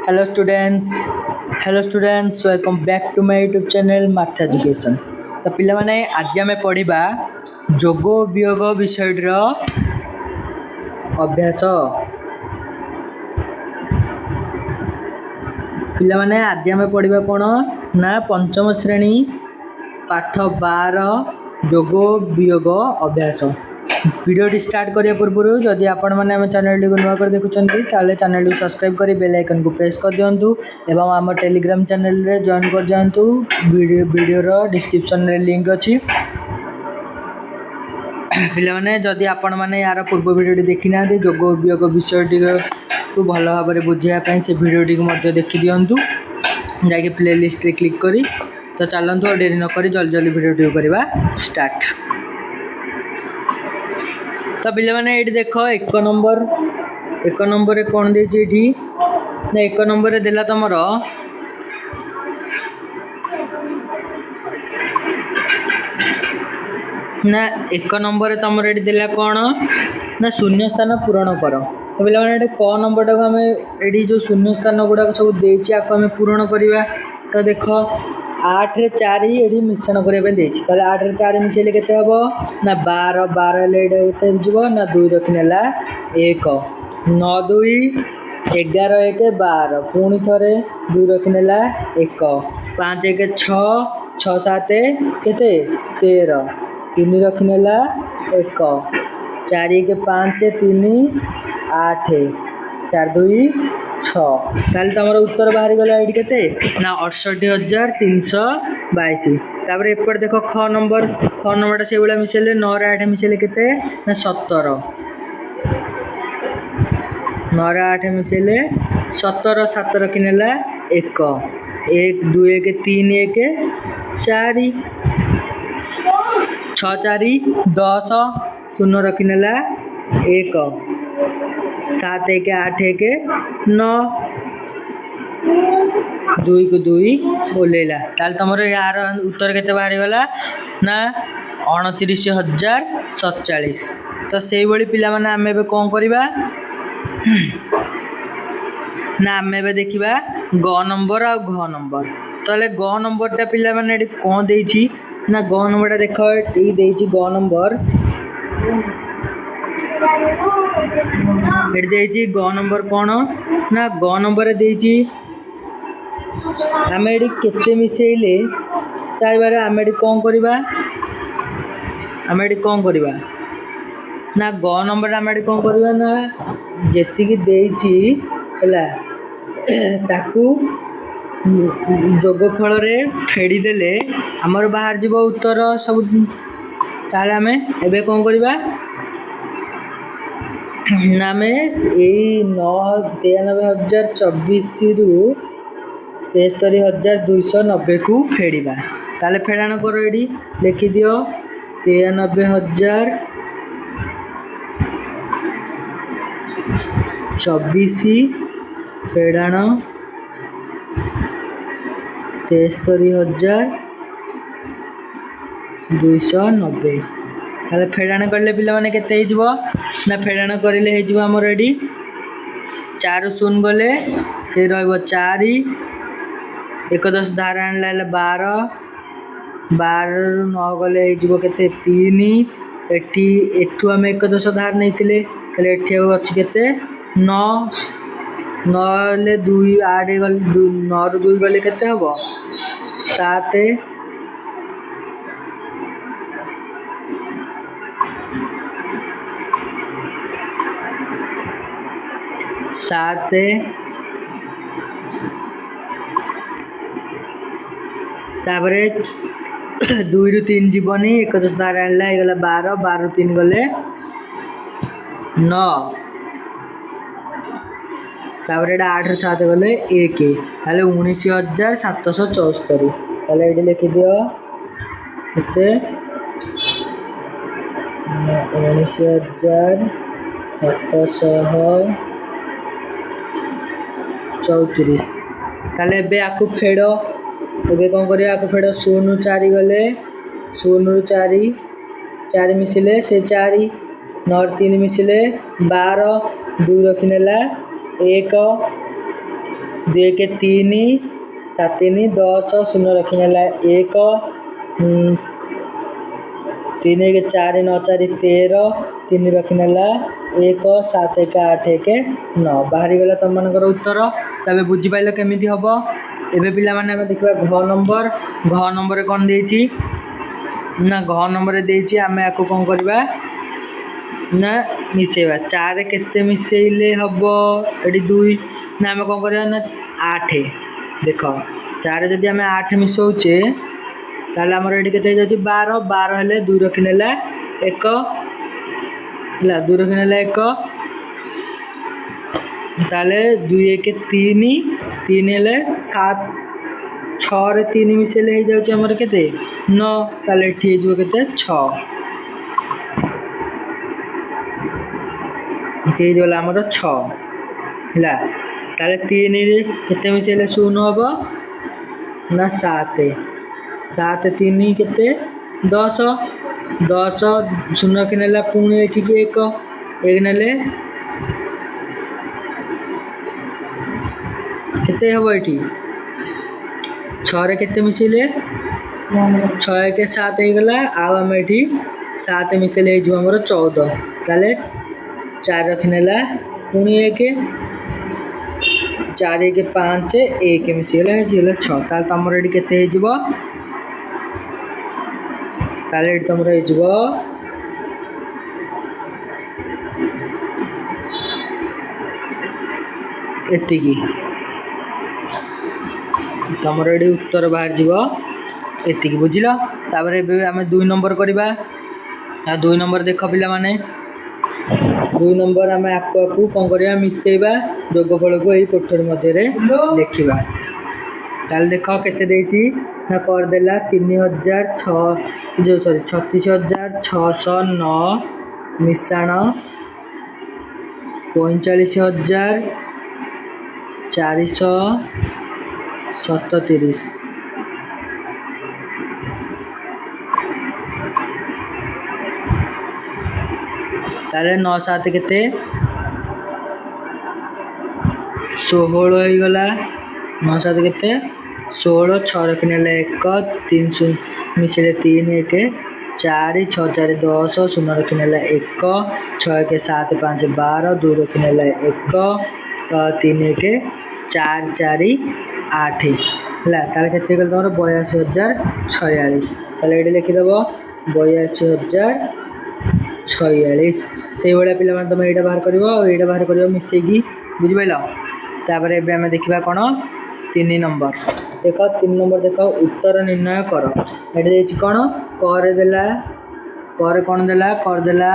Hello students, welcome back to my YouTube channel Math Education. तो पिला माने आज आमे पढ़िबा जोग वियोग विषय अभ्यास। पिला माने आज आमे पढ़िबा कोन ना पंचम श्रेणी पाठ 12 जोग वियोग अभ्यास। वीडियो स्टार्ट करिया पूर्व जदि आपण माने हम चैनल को नुआ कर देखुछंती ताले चैनल को सब्सक्राइब करी बेल आइकन को प्रेस कर दियंतु एवं हम टेलीग्राम चैनल रे जॉइन कर जांतु। वीडियो रो डिस्क्रिप्शन रे लिंक अछि। पिला माने जदि आपण माने यार पूर्व वीडियो देखि ना दे जोग वियोग विषय को भलो भाबरे बुझिया पई से वीडियो को मध्य देखि दियंतु जाके प्लेलिस्ट रे क्लिक करी। तो चलंतु देरी न करी जल्दी जल्दी वीडियो करबा स्टार्ट। तो पिले माने ये देख एक नंबर रे कौन देछि एठी ना एक नंबर रे देला तमरो ना एक नंबर रे तमरो एठी देला कोन ना शून्य स्थान पूरण कर। तो पिले माने क नंबर टा हम एठी जो शून्य स्थान गुडा सब देछि आको हम पूरण करबा। तो देख 8 रे 4 एडी मिश्रण करबे देछि ताले 8 रे 4 मिसेले केते हबो ना 12 ले एते जिवो ना 2 रखनेला 1 9 2 11 1 12 पुणी थरे 2 रखनेला 1 5 1 6 6 7 केते 13 3 रखनेला 1 4 1 5 3 8 4 2 6 ताले तमरो उत्तर बाहरी गला एडी केते ना 68322। तापर एपर देखो ख नंबर टा से बेला मिसेले 9 रे 8 मिसेले केते ना 17 9 रे 8 मिसेले 17 7 रखिनेला 1 1 2 1 3 1 4 6 4 10 0 रखिनेला 1 7 1 8 1 9 2 को 2 बोलेला ताल तमरो यार उत्तर केते बाहरी गला ना 29047। तो सेही बळी पिला माने हमें बे कोन करबा ना हमें बे देखिबा ग नंबर आ घ नंबर। तले ग नंबर टा पिला माने एडी कोन देछि ना ग नंबर टा देखो एडी देछि ग नंबर एडी देछि ग नंबर कोन ना ग नंबर देछि आमे एडी केते मिसेइले चार बार आमे एडी कोन करबा ना ग नंबर आमे एडी कोन करबा ना जेति की देछि हला ताकू जोगफल रे फेडी देले हमर बाहर जीवो उत्तर सब ताले आमे एबे कोन करबा ना में एई 993,024 रु 73,290 को फेड़िबा। ताले फेड़ाण करो एडी लिखि दियो 93,024 फेड़ाण 73,290। ताले फेड़ाण करले पिला माने केते हे जिवो ना फेड़ाण करिले हे जिवो हमर एडी 4 शून्य गले से रहइबो 4 1 10 धार आणला 12 12 9 गले हे जिवो केते 3 एठी एठू हम 1 10 धार नैतिले तले एठी अछि केते 9 9 ले 2 8 गले 9 रो 2 गले केते हबो 7 7 तापरे 2 रु 3 जीवनी 1 10 धार आणला हे गला 12 12 रु 3 गले 9 तापरे 8 रु 7 गले 1 ताले 19,774। ताले एडी लिखि दियो केते 19,734। ताले बे आकु फेडो एबे कोन करिया आकु फेडो 0 4 गले 0 4 4 मिसिले से 4 9 3 मिसिले 12 2 रखिनेला 1 दुई एक तीन सात तीन 10 शून्य रखिनेला 1 तीन एक 4 9 4 13 3 रखिनेला 1 7 1 8 1 9 बाहरी गला तुम मानकर उत्तर। तबे बुझी पाइल केमिति हबो। एबे पिला माने हम देखबा घ नंबर कोन देछि ना घ नंबर देछि आमे आको कोन करबा ना मिसेबा 4 केते मिसेइले हबो एडी 2 ना आमे कोन करबा ना 8 देखो 4 जदि आमे 8 मिसौचे ताले हमर एडी केते जाछि 12 12 हेले 2 रखिनेला 1 ला 2 रखिनेला 1 ताले 2 1 3 3 हेले 7 6 रे 3 मिसेले हे जाउछि हमर केते 9 ताले एठी हेजो केते 6 एठी हेजोला हमर 6 ला ताले 3 रे केते मिसेले 0 हबो ना 7 7 3 केते 10 10 शून्य के नेला पुणी एठी के 1 नेले केते हबो एठी 6 रे केते मिसिले 6 के 7 हे गला आ हम एठी 7 मिसेले जो हमर 14 ताले 4 रखनेला पुणी 1 4 1 5 1 मिसेला जेला 6 ताल तमर एठी केते हे जिवो ताले एठी तमर हे जिवो एतिकी तमर एठी उत्तर बाहर जिवो एतिकी बुझिलो। तापर एबे हमें 2 नंबर करबा आ 2 नंबर देखो पिला माने 2 नंबर हमें आको आको कोन करबा मिसेबा जोगफल को एई कोठरी मध्ये रे लिखिबा ताल देखो केते देछि ना कर देला 3006 जो सॉरी 36609 मिसाण 45437 ताले 9 7 केते 16 हो गला 9 7 केते 16 6 रखनेला 1 3 मिसेले 3 1 4 6 4 10 शून्य रखनेला 1 6 1 7 5 12 2 रखनेला 1 3 1 4 4 8 ला ताले केते गल तमरो 82046 ताले एडी लिखि दबो 82046 से बड़ा पिला मान तुम एटा बाहर करिवो एटा बाहर करिवो मिसेगी बुझि पाइलो। तापर एबे हमें देखिबा कोन 3 नंबर देखो 3 नंबर देखो उत्तर निर्णय करो एटा देछि कोन कर देला कर कोन देला कर देला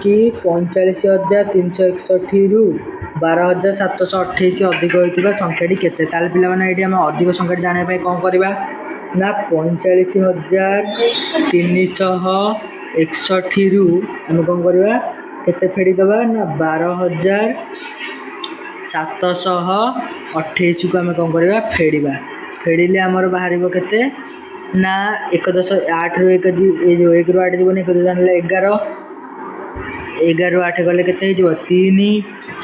कि 45361 रु 12728 अधिक होइतिबा संख्याटी केते ताले पिला माने एटी हम अधिक संख्याटी जाने पय कोन करबा ना 45361 रु हम कोन करबा केते फेडी दबा ना 12728 को हम कोन करबा फेडीबा फेडिले हमर बाहरिबो केते ना 1.8 रु 1 ए जो 1 रु 8 जीवन 1 जानले 11 11 रु 8 गले केते हे जो 3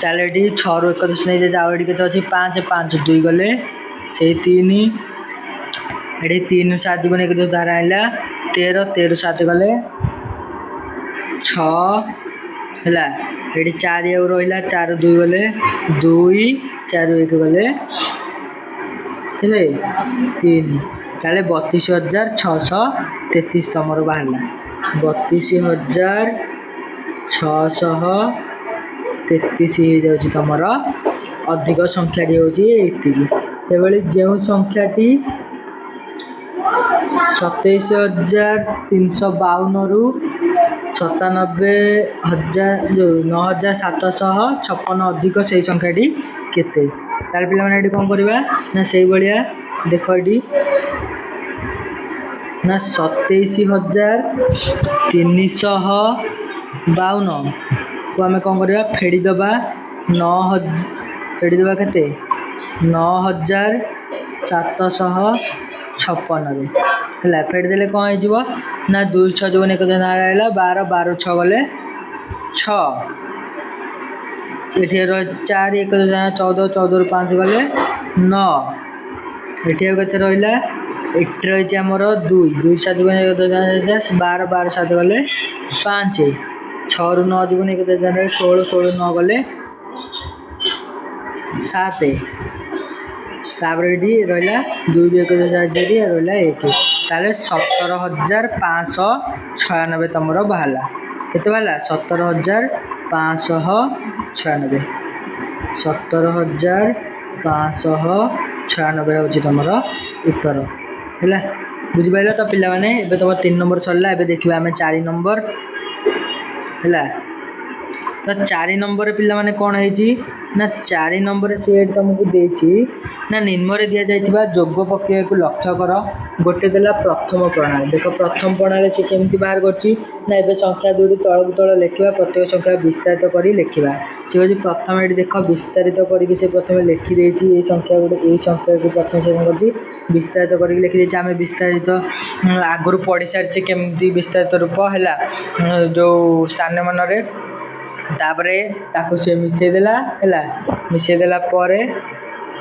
तालेडी 6 रु 1 नै जे जावडी केते अछि 5 5 2 गले से 3 एडी 3 7 जीवन 1 धारा आइला 13 13 7 गले 6 हला एडी 4 एउ रोइला 4 2 गले 2 4 1 गले हेले 3 ताले 32633 तमरो बाहरला 32633 हे जाउची तमरो अधिक संख्याटी होची एतिकी से बेली जेउ संख्याटी 27352 रु 97000 जो 9756 अधिक से संख्याटी केते तार पिला माने एडी कोन करबा ना सेई बलिया देखो एडी ना 27352 को हमें कोन करबा फेडी दबा 9000 फेडी दबा केते 9756 रे हला फेडी देले कोन हे जिवो ना 2 6 जो 1 दिन आइला 12 12 6 गले 6 एठी 4 1 14 14 रु 5 गले 9 एठी के रहा एटी रही आमर 2 2 7 12 12 7 गले 5 6 रु 9 जीवन 16 16 9 गले 7 तापर ये रहा 2 1 रहा 1 ताले 17,596 तुम बाहर के 17,596 17,596 हूँ तुम उत्तर है बुझिपार। तो पिला माने एबे तुम 3 नंबर सरला एबे देखिबा हमें 4 नंबर है। तो 4 नंबर पिला माने कौन है ना 4 नंबर सी तुमको देती ना निम्न दि जाइए जोग प्रक्रिया को लक्ष्य कर गोटे देला प्रथम प्रणाली देख प्रथम प्रणाली सी केमती बाहर करना ए संख्या दूरी तल को तल लिखा प्रत्येक संख्या विस्तारित कर लिखा सी हूँ प्रथम ये देख विस्तारित करके प्रथम लिखिदे संख्या गोटे यही संख्या को प्रथम से कर विस्तारित करके लिखिदे आम विस्तारित आगुरी पढ़ी सारी केमती विस्तारित रूप है जो स्थान मानने तापरे ताकू से मिसेदेला है मिसेदेला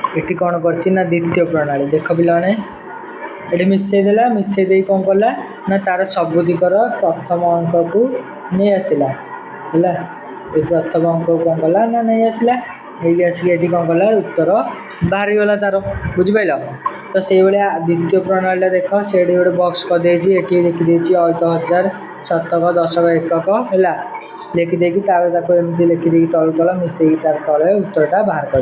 ये कौन करना द्वितीय प्रणाली देख पिला ये मिसेदेला मिसे कौन कला ना तार सबू दिकर प्रथम अंक को नहीं आसला है ये प्रथम अंक को कौन कला ना नहीं आसला ये आसिक कौन कला उत्तर बाहरी गला तार बुझिपाल। तो से भाया द्वितीय प्रणाली देख से गोटे बक्स करदे लिखिदे 8,000 शतक दशक एकक है लिखिदे एमती लिखिदे तल तल मिसे तार तले उत्तरटा बाहर कर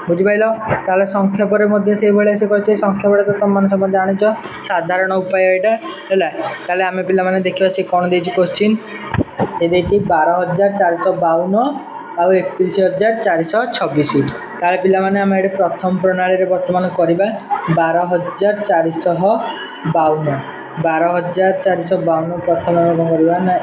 बुझिपाल। ताले संख्या पर से भाया से करते संख्या बड़ा तो तुम मैंने सब जाच साधारण उपाय यहाँ है ताले आम पे देखा सी कौन दे क्वेश्चन से 12,452 आउ 31,426 ताले पिला माने आम ये प्रथम प्रणाली बर्तमान करवा 12,452 प्रथम कौन करवा ना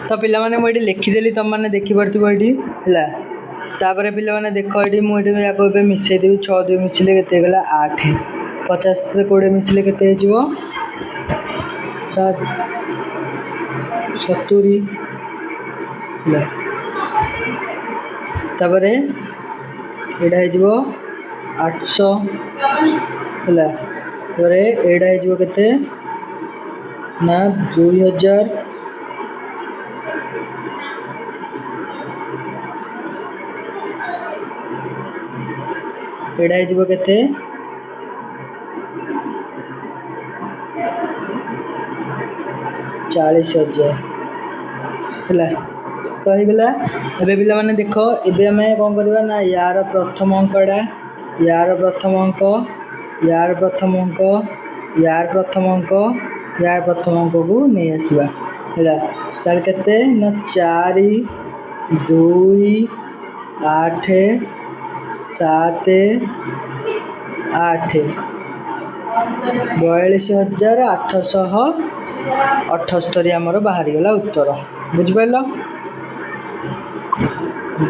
तो पिला माने मुझे लिखिदेली तुम मैंने देखिपार ये है तापर पिला माने देख ये मुझे मिसई देवी 6 2 मिसले के 8 50 से 20 मिसले के 70 तापर यहाँ हो 800 है यहाँ हो के ना 2000 एड़ा हो के 40,000 है तो होगा एबे पिला माने देख एबे आम कौन करवा ना यार प्रथम अंकड़ा यार प्रथम अंक यार प्रथम अंक यार प्रथम अंक यार प्रथम अंक को नहीं आसवा है ताल के ना 4 2 8 7 8 42,878 आमर बाहरी गला उत्तर बुझिपार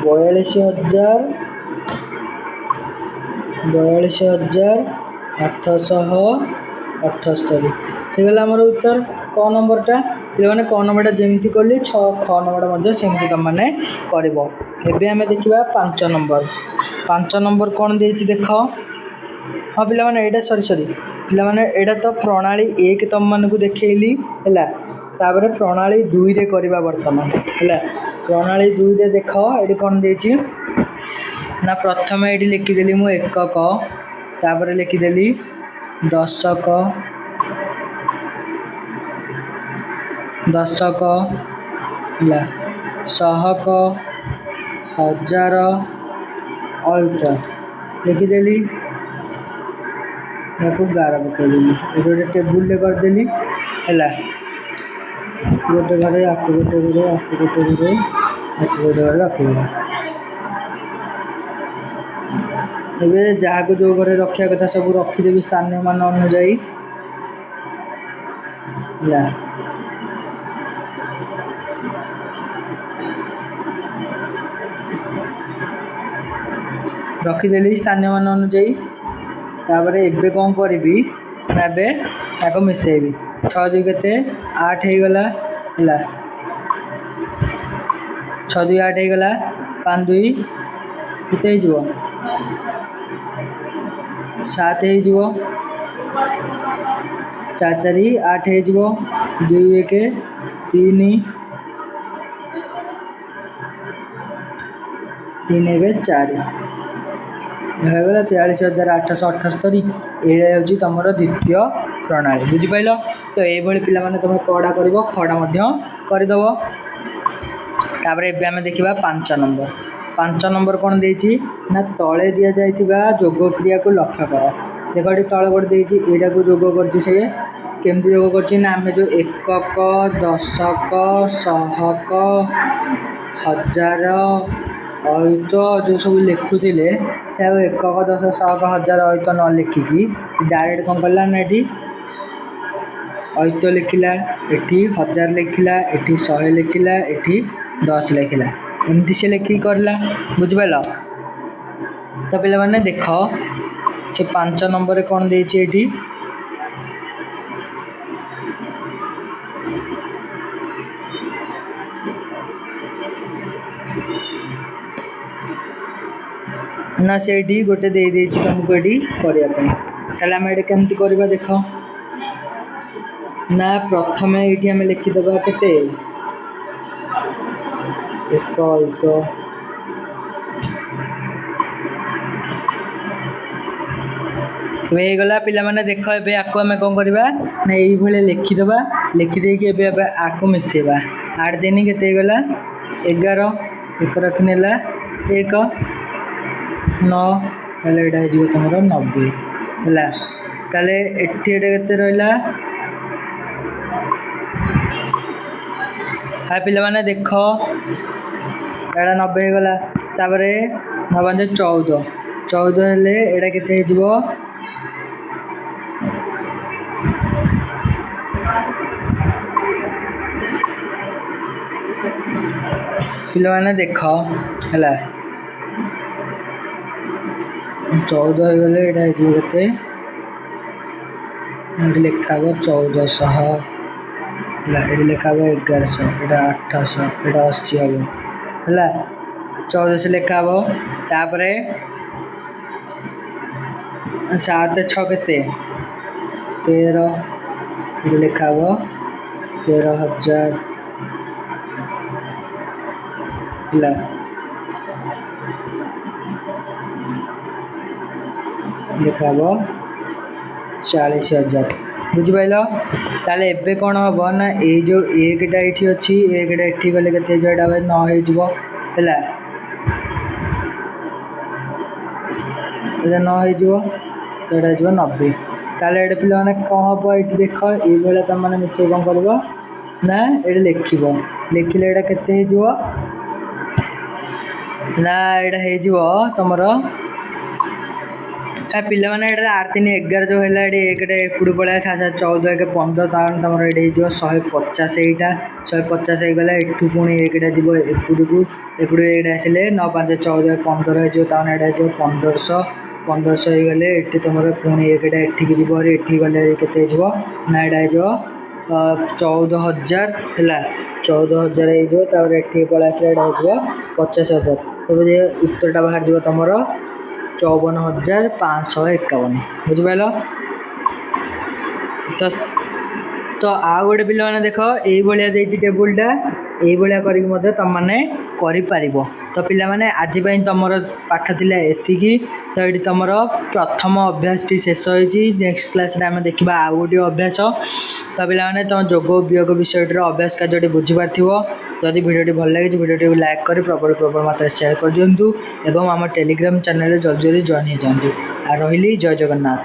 42,878 होगा आमर उत्तर क नंबरटा पे क नंबरटा जमी कली 6 ख नंबर सेमती तुम मैंने कर देखा 5 नंबर कौन दे देख हाँ पिला माने एटा सॉरी पिला माने एटा तो प्रणाली 1 तुम मानक देखली है तापर प्रणाली 2 रे करवा वर्तमान है प्रणाली 2 रे देख ये कौन दे ना प्रथम ये लिखिदेली मु एकक तापर लिखिदेली दशक है सहक हजार अयुत लिखिदेली गार पकईदेली गोटे टेबुल करदेली है गोटे घर आपको गोटे घर आपको गोटे घर आपको गोटे घर रखिदेली एबे जहाँ को जो घर रखा कथा सब रखीदेवी स्थानीय मान अनुजाई रखीदेली स्थानीय मान अनुजाई तापर एबे कौन करी ना ए ताको मिसेबी 6 2 केते 8 हो गला है 6 2 8 हो गला 5 2 केते हो 7 हो 4 4 8 हो 2 1 3 3 1 4 होगा 43,878 ये हूँ तुम द्वितीय प्रणाली बुझिपाल। तो ये पे तुम कड़ा कर खड़ा करदेव। तापर एबे आमे देखिबा 5 नंबर कौन देछि ना तले दिया जाइथिबा जोग क्रिया को लक्ष्य कर। देख ये तले गोटे देछि एटा को जोग करछि से केमती जोग करछि ना आमे जो एकक दशक सहक हजार अयुत जो सब लिखुले से एकक दशक सहक हजार अयुत न लिखिकी डायरेक्ट कौन कला ना ये अयुत लिखला एठी हजार लिखला एठी 100 लिखला एठी 10 लिखला एमती से लिखिक करला बुझिपाल। तो पे मैंने देख से 5 नंबर कौन देछि एठी ना से गोटे दे तुमको ये करने केमती करवा देख ना प्रथम ये आम लिखिदबा केते एक गला पिला माने देख ए आपको आम कौन करवा ना ये लिखिदबा लिखिदे आपको मिसेबा 8 दिन के गला 11 एक रखनेला 1 9 ताले एटा हो तुम 90 है ताले एटी केते रहा हाँ पे मैंने देख एटा 90 हो गला तापर 9 14 14 हेले एटा केते हो पे मैंने देख है 14 हो गले एटा केते लिखा 1400 ये लिखा 1100 एटा 800 एटा 80 हम है 1400 लिखा तापर 7 6 केते 13 लिखा 13,000 है लिखा 40,000 बुझिपाल। ताले एबे कौन हम ना ये जो एकटा ये अच्छी एकटा ये गले के 9 हो 9 हो तो ये 90 ताले ये पे मैंने कौन हम ये देख ये तुम मैंने मिसे कौन कर ना ये लिख लिखिले ये केते ना ये तुम पे मैंने 8 3 11 जो है एक पड़ा 7 14 1 15 तुम ये 150 यहाँ 150 हो गला एठू पुणी एकटा जीव एपड़ू एपड़ू ये आसिले 9 5 14 15 हो 1500 1500 हो गले ये तुम पुणी एकटा एठिक जीव एठी गले केते ना ये 14,000 है 14,000 हो पड़ा आसा 50,000 तब उत्तरटा बाहर जीव तुम 54,551 बुझिपाल। तो आउ गोटे पे मैंने देख ये टेबुलटा ये तुम मैंने कर। तो पे मैंने आज तुम पाठ थिला एतिकी। तो ये तुम प्रथम अभ्यास टी शेष होती नेक्स्ट क्लास आम देखा आउ गोटे अभ्यास। तो पे मैंने तुम जोग वियोग विषय अभ्यास कार्य बुझीपार जदि भिडियो भल लगे भिडियो लाइक कर प्रबल मात्रा शेयर कर दिंतु एवं आम टेलीग्राम चैनल जल्दी जल्दी जॉइन हो जातु। रही जय जगन्नाथ।